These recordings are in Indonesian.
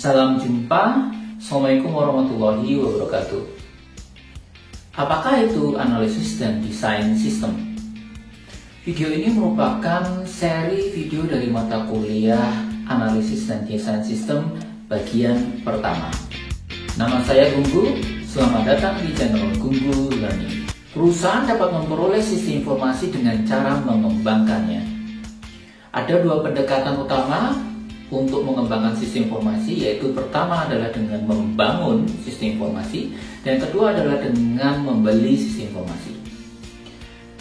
Salam jumpa, Assalamualaikum warahmatullahi wabarakatuh. Apakah itu analisis dan desain sistem? Video ini merupakan seri video dari mata kuliah analisis dan desain sistem bagian pertama. Nama saya Gunggu, selamat datang di channel Gunggu Learning. Perusahaan dapat memperoleh sistem informasi dengan cara mengembangkannya. Ada dua pendekatan utama untuk mengembangkan sistem informasi, yaitu pertama adalah dengan membangun sistem informasi, dan kedua adalah dengan membeli sistem informasi.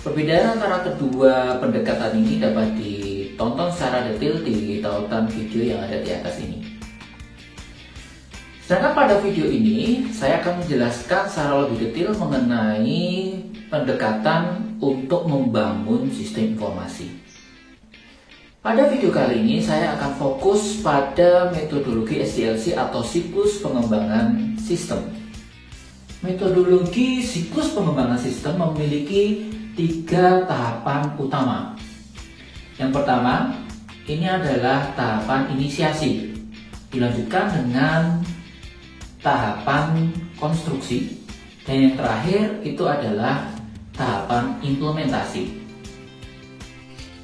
Perbedaan antara kedua pendekatan ini dapat ditonton secara detail di tautan video yang ada di atas ini. Sedangkan pada video ini, saya akan menjelaskan secara lebih detail mengenai pendekatan untuk membangun sistem informasi. Pada video kali ini saya akan fokus pada metodologi SDLC atau siklus pengembangan sistem. Metodologi siklus pengembangan sistem memiliki 3 tahapan utama. Yang pertama, ini adalah tahapan inisiasi, dilanjutkan dengan tahapan konstruksi, dan yang terakhir itu adalah tahapan implementasi.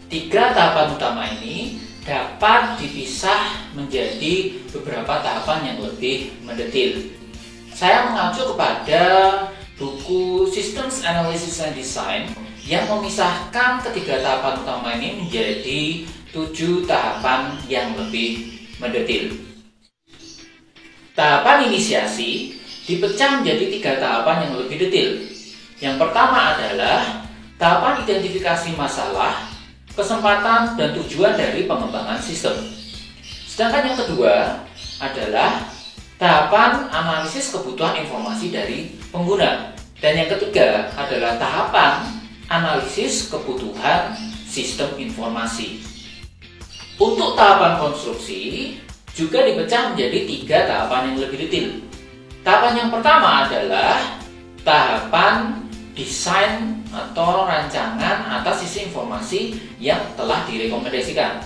3 tahapan utama ini dapat dipisah menjadi beberapa tahapan yang lebih mendetil. Saya mengacu kepada buku Systems Analysis and Design yang memisahkan ketiga tahapan utama ini menjadi 7 tahapan yang lebih mendetil. Tahapan inisiasi dipecah menjadi 3 tahapan yang lebih detail. Yang pertama adalah tahapan identifikasi masalah, kesempatan, dan tujuan dari pengembangan sistem. Sedangkan yang kedua adalah tahapan analisis kebutuhan informasi dari pengguna. Dan yang ketiga adalah tahapan analisis kebutuhan sistem informasi. Untuk tahapan konstruksi juga dipecah menjadi 3 tahapan yang lebih detail. Tahapan yang pertama adalah tahapan desain atau rancangan atas sistem informasi yang telah direkomendasikan.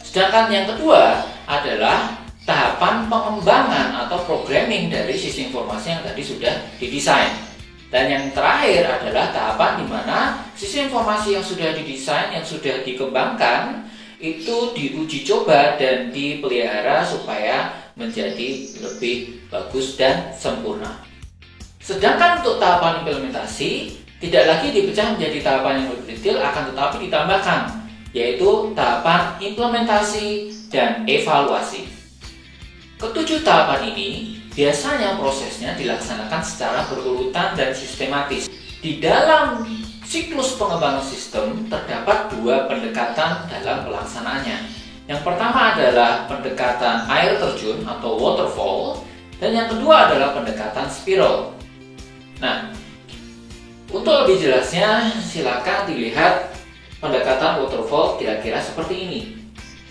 Sedangkan yang kedua adalah tahapan pengembangan atau programming dari sistem informasi yang tadi sudah didesain. Dan yang terakhir adalah tahapan di mana sistem informasi yang sudah didesain, yang sudah dikembangkan, itu diuji coba dan dipelihara supaya menjadi lebih bagus dan sempurna. Sedangkan untuk tahapan implementasi tidak lagi dipecah menjadi tahapan yang lebih detail, akan tetapi ditambahkan, yaitu tahapan implementasi dan evaluasi. Ketujuh tahapan ini biasanya prosesnya dilaksanakan secara berurutan dan sistematis. Di dalam siklus pengembangan sistem terdapat 2 pendekatan dalam pelaksanaannya. Yang pertama adalah pendekatan air terjun atau waterfall, dan yang kedua adalah pendekatan spiral. Nah, untuk lebih jelasnya silakan dilihat pendekatan waterfall kira-kira seperti ini.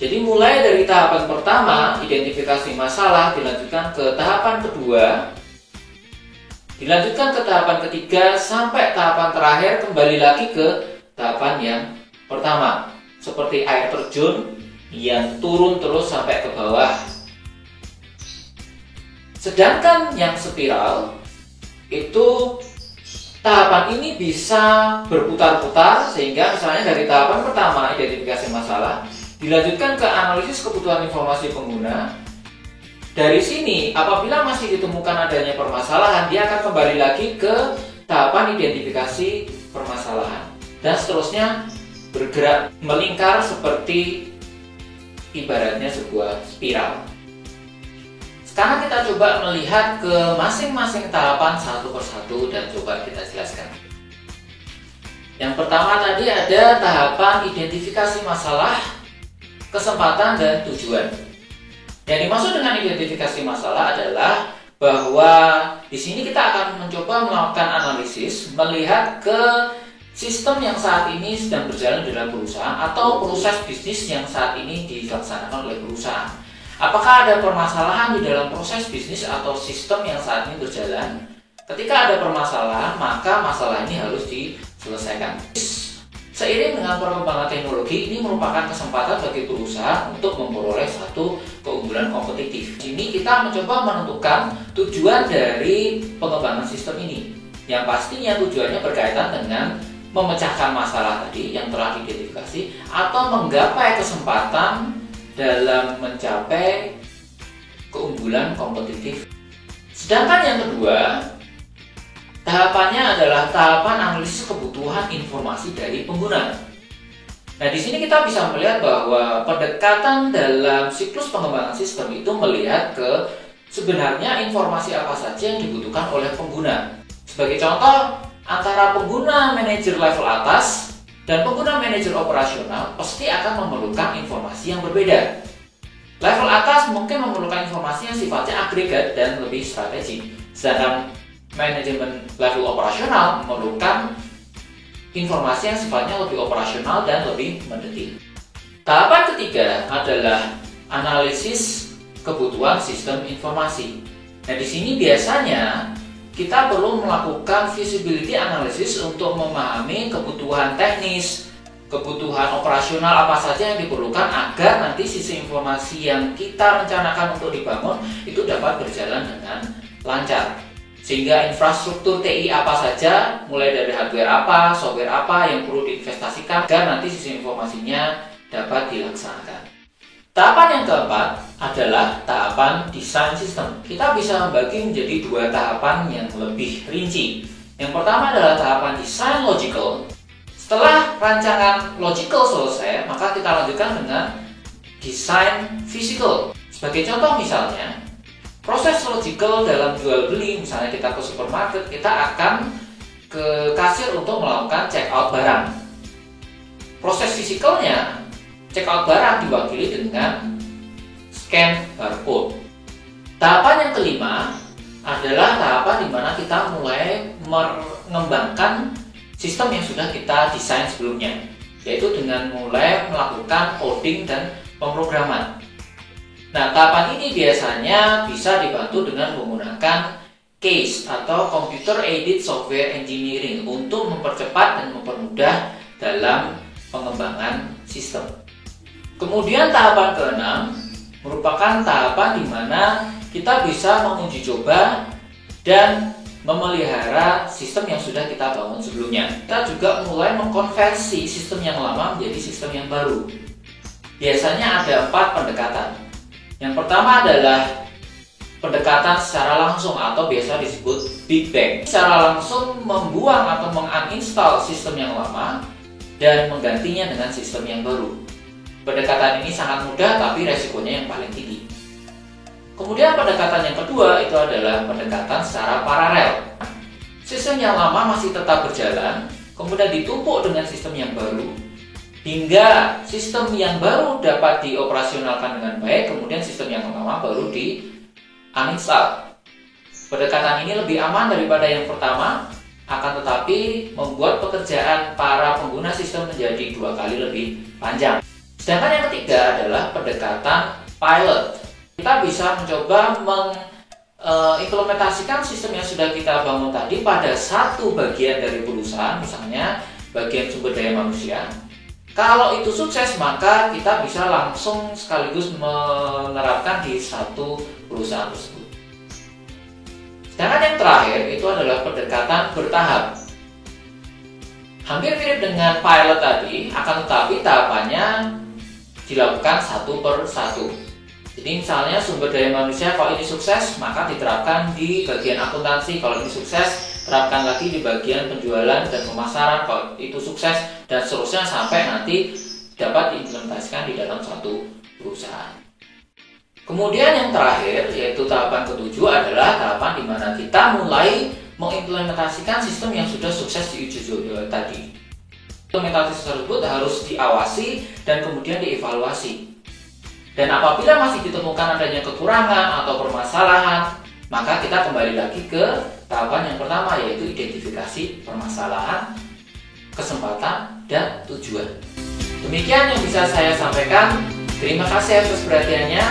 Jadi mulai dari tahapan pertama, identifikasi masalah, dilanjutkan ke tahapan kedua, dilanjutkan ke tahapan ketiga, sampai tahapan terakhir kembali lagi ke tahapan yang pertama. Seperti air terjun yang turun terus sampai ke bawah. Sedangkan yang spiral itu tahapan ini bisa berputar-putar, sehingga misalnya dari tahapan pertama identifikasi masalah dilanjutkan ke analisis kebutuhan informasi pengguna. Dari sini apabila masih ditemukan adanya permasalahan, dia akan kembali lagi ke tahapan identifikasi permasalahan, dan seterusnya bergerak melingkar seperti ibaratnya sebuah spiral. Sekarang kita coba melihat ke masing-masing tahapan satu persatu dan coba kita jelaskan. Yang pertama tadi ada tahapan identifikasi masalah, kesempatan, dan tujuan. Yang dimaksud dengan identifikasi masalah adalah bahwa di sini kita akan mencoba melakukan analisis, melihat ke sistem yang saat ini sedang berjalan dalam perusahaan atau proses bisnis yang saat ini dilaksanakan oleh perusahaan. Apakah ada permasalahan di dalam proses bisnis atau sistem yang saat ini berjalan? Ketika ada permasalahan, maka masalah ini harus diselesaikan. Seiring dengan perkembangan teknologi, ini merupakan kesempatan bagi perusahaan untuk memperoleh satu keuntungan keunggulan kompetitif. Di sini kita mencoba menentukan tujuan dari pengembangan sistem ini. Yang pastinya tujuannya berkaitan dengan memecahkan masalah tadi yang telah diidentifikasi atau menggapai kesempatan dalam mencapai keunggulan kompetitif. Sedangkan yang kedua, tahapannya adalah tahapan analisis kebutuhan informasi dari pengguna. Nah, di sini kita bisa melihat bahwa pendekatan dalam siklus pengembangan sistem itu melihat ke sebenarnya informasi apa saja yang dibutuhkan oleh pengguna. Sebagai contoh, antara pengguna manajer level atas dan pengguna manajer operasional pasti akan memerlukan informasi yang berbeda. Level atas mungkin memerlukan informasi yang sifatnya agregat dan lebih strategik, sedangkan manajemen level operasional memerlukan informasi yang sifatnya lebih operasional dan lebih mendetil. Tahapan ketiga adalah analisis kebutuhan sistem informasi. Nah, di sini biasanya kita perlu melakukan feasibility analysis untuk memahami kebutuhan teknis, kebutuhan operasional apa saja yang diperlukan agar nanti sistem informasi yang kita rencanakan untuk dibangun itu dapat berjalan dengan lancar. Sehingga infrastruktur TI apa saja, mulai dari hardware apa, software apa yang perlu diinvestasikan agar nanti sistem informasinya dapat dilaksanakan. Tahapan yang keempat adalah tahapan desain sistem. Kita bisa membagi menjadi dua tahapan yang lebih rinci. Yang pertama adalah tahapan desain logical. Setelah rancangan logical selesai, maka kita lanjutkan dengan desain physical. Sebagai contoh misalnya, proses logical dalam jual beli, misalnya kita ke supermarket, kita akan ke kasir untuk melakukan check out barang. Proses fisikalnya, check out barang diwakili dengan scan barcode. Tahapan yang kelima adalah tahapan di mana kita mulai mengembangkan sistem yang sudah kita desain sebelumnya, yaitu dengan mulai melakukan coding dan pemrograman. Nah, tahapan ini biasanya bisa dibantu dengan menggunakan CASE atau Computer Aided Software Engineering untuk mempercepat dan mempermudah dalam pengembangan sistem. Kemudian tahapan keenam merupakan tahapan di mana kita bisa menguji coba dan memelihara sistem yang sudah kita bangun sebelumnya. Kita juga mulai mengkonversi sistem yang lama menjadi sistem yang baru. Biasanya ada 4 pendekatan. Yang pertama adalah pendekatan secara langsung atau biasa disebut Big Bang. Secara langsung membuang atau menguninstall sistem yang lama dan menggantinya dengan sistem yang baru. Pendekatan ini sangat mudah tapi resikonya yang paling tinggi. Kemudian pendekatan yang kedua itu adalah pendekatan secara paralel. Sistem yang lama masih tetap berjalan, kemudian ditumpuk dengan sistem yang baru, hingga sistem yang baru dapat dioperasionalkan dengan baik, kemudian sistem yang lama baru di-uninstall. Pendekatan ini lebih aman daripada yang pertama, akan tetapi membuat pekerjaan para pengguna sistem menjadi 2 kali lebih panjang. Sedangkan yang ketiga adalah pendekatan pilot. Kita bisa mencoba mengimplementasikan sistem yang sudah kita bangun tadi pada satu bagian dari perusahaan, misalnya bagian sumber daya manusia. Kalau itu sukses, maka kita bisa langsung sekaligus menerapkan di satu perusahaan tersebut. Sedangkan yang terakhir itu adalah pendekatan bertahap. Hampir mirip dengan pilot tadi, akan tetapi tahapannya dilakukan satu per satu. Jadi misalnya sumber daya manusia, kalau ini sukses, maka diterapkan di bagian akuntansi. Kalau ini sukses, terapkan lagi di bagian penjualan dan pemasaran. Kalau itu sukses, dan seterusnya sampai nanti dapat diimplementasikan di dalam suatu perusahaan. Kemudian yang terakhir, yaitu tahapan ketujuh adalah tahapan di mana kita mulai mengimplementasikan sistem yang sudah sukses diuji coba tadi. Implementasi tersebut harus diawasi dan kemudian dievaluasi. Dan apabila masih ditemukan adanya kekurangan atau permasalahan, maka kita kembali lagi ke tahapan yang pertama, yaitu identifikasi permasalahan, kesempatan, dan tujuan. Demikian yang bisa saya sampaikan. Terima kasih atas perhatiannya.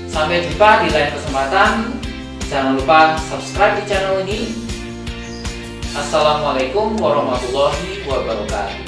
Sampai jumpa di lain kesempatan. Jangan lupa subscribe di channel ini. Assalamualaikum warahmatullahi wabarakatuh.